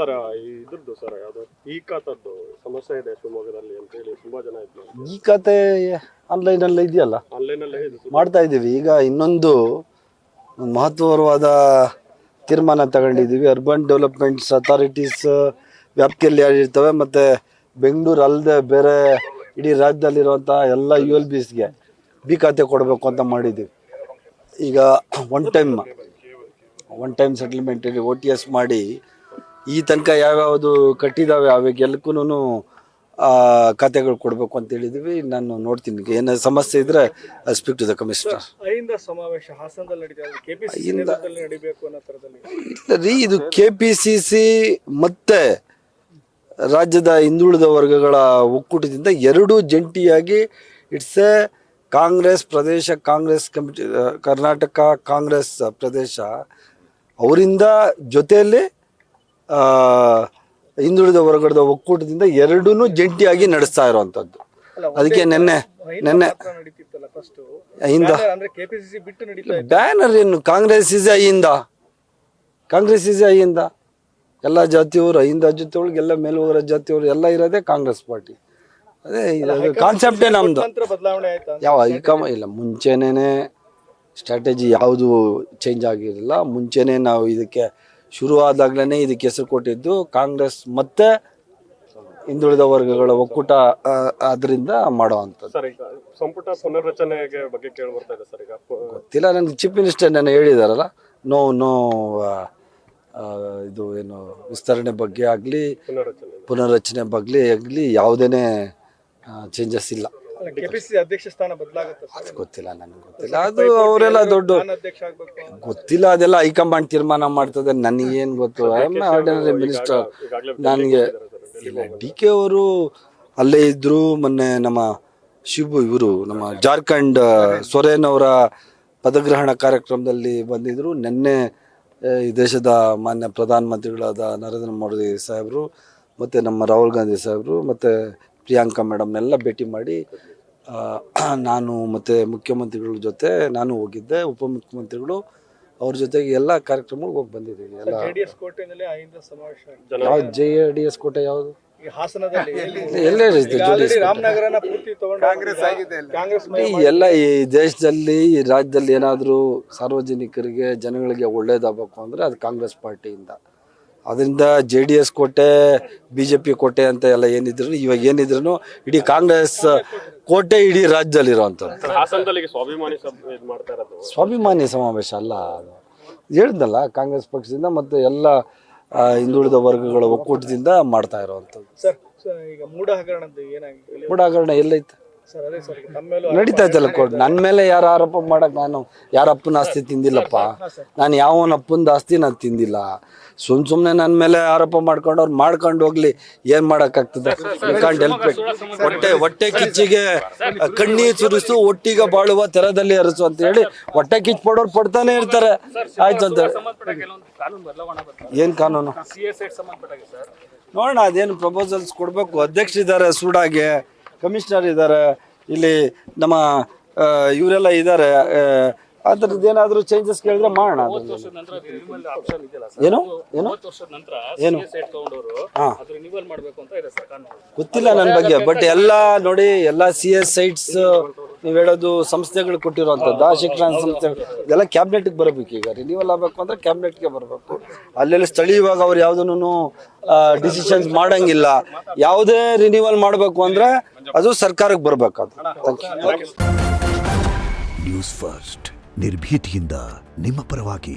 Sir ಇದ್ರದ್ದು sir ಯಾವುದು ಈ ಖಾತದ್ದು ಸಮಸ್ಯೆ ಇದೆ ಶಿವಮೊಗ್ಗದಲ್ಲಿ ಅಂತ ಹೇಳಿ ತುಂಬಾ ಜನ ಇದ್ರು. ಈ ಖಾತೆ ಆನ್ಲೈನ್ ಅಲ್ಲೇ ಇದೆಯಲ್ಲ, ಆನ್ಲೈನ್ ಅಲ್ಲೇ ಮಾಡ್ತಾ ಇದ್ದೀವಿ. ಈಗ ಇನ್ನೊಂದು ಮಹತ್ವವಾದ ತೀರ್ಮಾನ ತಗೊಂಡಿದ್ದೀವಿ. ಅರ್ಬನ್ ಡೆವಲಪ್ಮೆಂಟ್ಸ್ ಅಥಾರಿಟೀಸ್ ವ್ಯಾಪ್ತಿಯಲ್ಲಿ ಯಾರಿರ್ತವೆ ಮತ್ತು ಬೆಂಗಳೂರು ಅಲ್ಲದೆ ಬೇರೆ ಇಡೀ ರಾಜ್ಯದಲ್ಲಿರುವಂಥ ಎಲ್ಲ ULBsಗೆ ಬಿ ಖಾತೆ ಕೊಡಬೇಕು ಅಂತ ಮಾಡಿದ್ದೀವಿ. ಈಗ ಒನ್ ಟೈಮ್ ಸೆಟಲ್ಮೆಂಟಲ್ಲಿ OTS ಮಾಡಿ ಈ ತನಕ ಯಾವ್ಯಾವುದು ಕಟ್ಟಿದ್ದಾವೆ ಅವಾಗೆಲ್ಲಕ್ಕೂ ಖಾತೆಗಳು ಕೊಡಬೇಕು ಅಂತ ಹೇಳಿದ್ದೀವಿ. ನಾನು ನೋಡ್ತೀನಿ, ಏನೋ ಸಮಸ್ಯೆ ಇದ್ರೆ ಸ್ಪೀಕ್ ಟು ದ ಕಮಿಷನರ್. ಸಮಾವೇಶ ಹಾಸನದಲ್ಲಿ ನಡೀಬೇಕು ಅನ್ನೋ ಥರದಲ್ಲಿ ಇಲ್ಲ ರೀ, ಇದು KPCC ಮತ್ತೆ ರಾಜ್ಯದ ಹಿಂದುಳಿದ ವರ್ಗಗಳ ಒಕ್ಕೂಟದಿಂದ ಎರಡೂ ಜಂಟಿಯಾಗಿ it's A Congress Pradesh, Congress committee, Karnataka Congress ಪ್ರದೇಶ ಅವರಿಂದ ಜೊತೆಯಲ್ಲಿ ಹಿಂದುಳಿದ ವರ್ಗದ ಒಕ್ಕೂಟದಿಂದ ಎರಡೂ ಜಂಟಿಯಾಗಿ ನಡೆಸ್ತಾ ಇರುವಂಥದ್ದು. ಅದಕ್ಕೆ ನೆನ್ನೆ ಬ್ಯಾನರ್ ಏನು ಕಾಂಗ್ರೆಸ್ ಇಸ್ ಅಹಿಂದ ಎಲ್ಲ ಜಾತಿಯವರು, ಅಹಿಂದ ಜಾತಿಯೊಳಗೆ ಎಲ್ಲ ಮೇಲ್ವರ್ಗ ಜಾತಿಯವರು ಎಲ್ಲ ಇರೋದೇ ಕಾಂಗ್ರೆಸ್ ಪಾರ್ಟಿ. ಅದೇ ಕಾನ್ಸೆಪ್ಟೇ ನಮ್ದು. ಇಲ್ಲ, ಮುಂಚೆನೇ ಸ್ಟ್ರಾಟಜಿ ಯಾವುದು ಚೇಂಜ್ ಆಗಿರಲಿಲ್ಲ. ಮುಂಚೆನೇ ನಾವು ಇದಕ್ಕೆ ಶುರುವಾದಾಗ್ಲೇ ಇದಕ್ಕೆ ಹೆಸರು ಕೊಟ್ಟಿದ್ದು ಕಾಂಗ್ರೆಸ್ ಮತ್ತೆ ಹಿಂದುಳಿದ ವರ್ಗಗಳ ಒಕ್ಕೂಟ, ಅದರಿಂದ ಮಾಡುವಂಥದ್ದು. ಗೊತ್ತಿಲ್ಲ ನನಗೆ. ಚೀಫ್ ಮಿನಿಸ್ಟರ್ ನಾನು ಹೇಳಿದಾರಲ್ಲ, ನೋ ಇದು ಏನು ವಿಸ್ತರಣೆ ಬಗ್ಗೆ ಆಗಲಿ ಪುನರ್ರಚನೆ ಬಗ್ಗೆ ಆಗಲಿ ಯಾವುದೇನೇ ಚೇಂಜಸ್ ಇಲ್ಲ. ಅಧ್ಯಕ್ಷ ಸ್ಥಾನ ಬದಲಾಗುತ್ತೆ ಅದು ಗೊತ್ತಿಲ್ಲ, ನನಗೆ ಗೊತ್ತಿಲ್ಲ. ಅದು ಅವರೆಲ್ಲ ದೊಡ್ಡ ಗೊತ್ತಿಲ್ಲ, ಅದೆಲ್ಲ ಹೈಕಮಾಂಡ್ ತೀರ್ಮಾನ ಮಾಡ್ತದೆ. ನನಗೇನು ಗೊತ್ತು? I am ordinary minister. ನನಗೆ ಇಲ್ಲ, DK ಅವರು ಅಲ್ಲೇ ಇದ್ರು. ಮೊನ್ನೆ ನಮ್ಮ ನಮ್ಮ ಜಾರ್ಖಂಡ್ ಸೊರೇನ್ ಅವರ ಪದಗ್ರಹಣ ಕಾರ್ಯಕ್ರಮದಲ್ಲಿ ಬಂದಿದ್ರು. ನಿನ್ನೆ ಈ ದೇಶದ ಮಾನ್ಯ ಪ್ರಧಾನಮಂತ್ರಿಗಳಾದ ನರೇಂದ್ರ ಮೋದಿ ಸಾಹೇಬರು ಮತ್ತು ನಮ್ಮ ರಾಹುಲ್ ಗಾಂಧಿ ಸಾಹೇಬರು ಮತ್ತು ಪ್ರಿಯಾಂಕಾ ಮೇಡಮ್ನೆಲ್ಲ ಭೇಟಿ ಮಾಡಿ ನಾನು ಮತ್ತು ಮುಖ್ಯಮಂತ್ರಿಗಳ ಜೊತೆ ನಾನು ಹೋಗಿದ್ದೆ, ಉಪಮುಖ್ಯಮಂತ್ರಿಗಳು ಅವ್ರ ಜೊತೆಗೆ ಎಲ್ಲ ಕಾರ್ಯಕ್ರಮಗಳಿಗೆ ಹೋಗಿ ಬಂದಿದ್ದೀವಿ. ಎಲ್ಲ ಯಾವ JDS ಕೋಟೆ ಯಾವುದು? ಎಲ್ಲೇ ಎಲ್ಲ ಈ ದೇಶದಲ್ಲಿ ಈ ರಾಜ್ಯದಲ್ಲಿ ಏನಾದರೂ ಸಾರ್ವಜನಿಕರಿಗೆ ಜನಗಳಿಗೆ ಒಳ್ಳೇದಾಗಬೇಕು ಅಂದರೆ ಅದು ಕಾಂಗ್ರೆಸ್ ಪಾರ್ಟಿಯಿಂದ. ಅದರಿಂದ JDS ಕೋಟೆ, BJP ಕೋಟೆ ಅಂತ ಎಲ್ಲ ಏನಿದ್ರು, ಇವಾಗ ಏನಿದ್ರು ಇಡೀ ಕಾಂಗ್ರೆಸ್ ಕೋಟೆ ಇಡೀ ರಾಜ್ಯದಲ್ಲಿರುವಂಥದ್ದು. ಸ್ವಾಭಿಮಾನಿ ಸಮಾವೇಶ ಅಲ್ಲ, ಹೇಳಿದ್ನಲ್ಲ, ಕಾಂಗ್ರೆಸ್ ಪಕ್ಷದಿಂದ ಮತ್ತು ಎಲ್ಲ ಹಿಂದುಳಿದ ವರ್ಗಗಳ ಒಕ್ಕೂಟದಿಂದ ಮಾಡ್ತಾ ಇರುವಂಥದ್ದು. ಮೂಢ ಹಗರಣ ಎಲ್ಲೈತೆ? ನಡೀತಾ ಇತ್ತಲ್ಲ ಕೋರ್ಟ್. ನನ್ನ ಮೇಲೆ ಯಾರು ಆರೋಪ ಮಾಡಕ್, ನಾನು ಯಾರ ಅಪ್ಪನ ಆಸ್ತಿ ತಿಂದಿಲ್ಲಪ್ಪ. ನಾನು ಯಾವನ ಅಪ್ಪನ ಆಸ್ತಿ ನಾನು ತಿಂದಿಲ್ಲ. ಸುಮ್ಮನೆ ನನ್ನ ಮೇಲೆ ಆರೋಪ ಮಾಡ್ಕೊಂಡು ಅವ್ರು ಮಾಡ್ಕೊಂಡು ಹೋಗ್ಲಿ, ಏನ್ ಮಾಡಕ್ಕಾಗ್ತದೆ? ಹೊಟ್ಟೆ ಕಿಚ್ಚಿಗೆ ಕಣ್ಣೀರ್ ಸುರಿಸು, ಒಟ್ಟಿಗೆ ಬಾಳುವ ತೆರದಲ್ಲಿ ಹರಿಸು ಅಂತ ಹೇಳಿ ಹೊಟ್ಟೆ ಕಿಚ್ಚು ಪಡೋರು ಪಡ್ತಾನೆ ಇರ್ತಾರೆ. ಆಯ್ತು ಅಂತ ಏನ್ ಕಾನೂನು ನೋಡೋಣ, ಅದೇನು ಪ್ರಪೋಸಲ್ಸ್ ಕೊಡ್ಬೇಕು. ಅಧ್ಯಕ್ಷರಿದ್ದಾರೆ, ಸೂಡಾಗೆ ಕಮಿಷನರ್ ಇದ್ದಾರೆ, ಇಲ್ಲಿ ನಮ್ಮ ಇವರೆಲ್ಲ ಇದ್ದಾರೆ. ಅದ್ರದ್ದು ಏನಾದರೂ ಚೇಂಜಸ್ ಕೇಳಿದ್ರೆ ಮಾಡೋಣ. ಏನು ಗೊತ್ತಿಲ್ಲ ನನ್ನ ಬಗ್ಗೆ. ಬಟ್ ಎಲ್ಲ ನೋಡಿ, ಎಲ್ಲ CS ಸೈಟ್ಸ್ ನೀವು ಹೇಳೋದು ಸಂಸ್ಥೆಗಳು ಕೊಟ್ಟಿರುವಂಥದ್ದು, ಶಿಕ್ಷಣ ಸಂಸ್ಥೆಗಳು ಇದೆಲ್ಲ ಕ್ಯಾಬಿನೆಟ್ಗೆ ಬರಬೇಕು. ಈಗ ರಿನ್ಯೂವಲ್ ಆಗಬೇಕು ಅಂದರೆ ಕ್ಯಾಬಿನೆಟ್ಗೆ ಬರಬೇಕು. ಅಲ್ಲೆಲ್ಲ ಸ್ಥಳೀಯವಾಗಿ ಅವ್ರು ಯಾವುದನ್ನು ಡಿಸಿಷನ್ಸ್ ಮಾಡಂಗಿಲ್ಲ. ಯಾವುದೇ ರಿನ್ಯೂವಲ್ ಮಾಡಬೇಕು ಅಂದರೆ ಅದು ಸರ್ಕಾರಕ್ಕೆ ಬರಬೇಕು. ಅದು ನ್ಯೂಸ್ ಫಸ್ಟ್, ನಿರ್ಭೀತಿಯಿಂದ ನಿಮ್ಮ ಪರವಾಗಿ.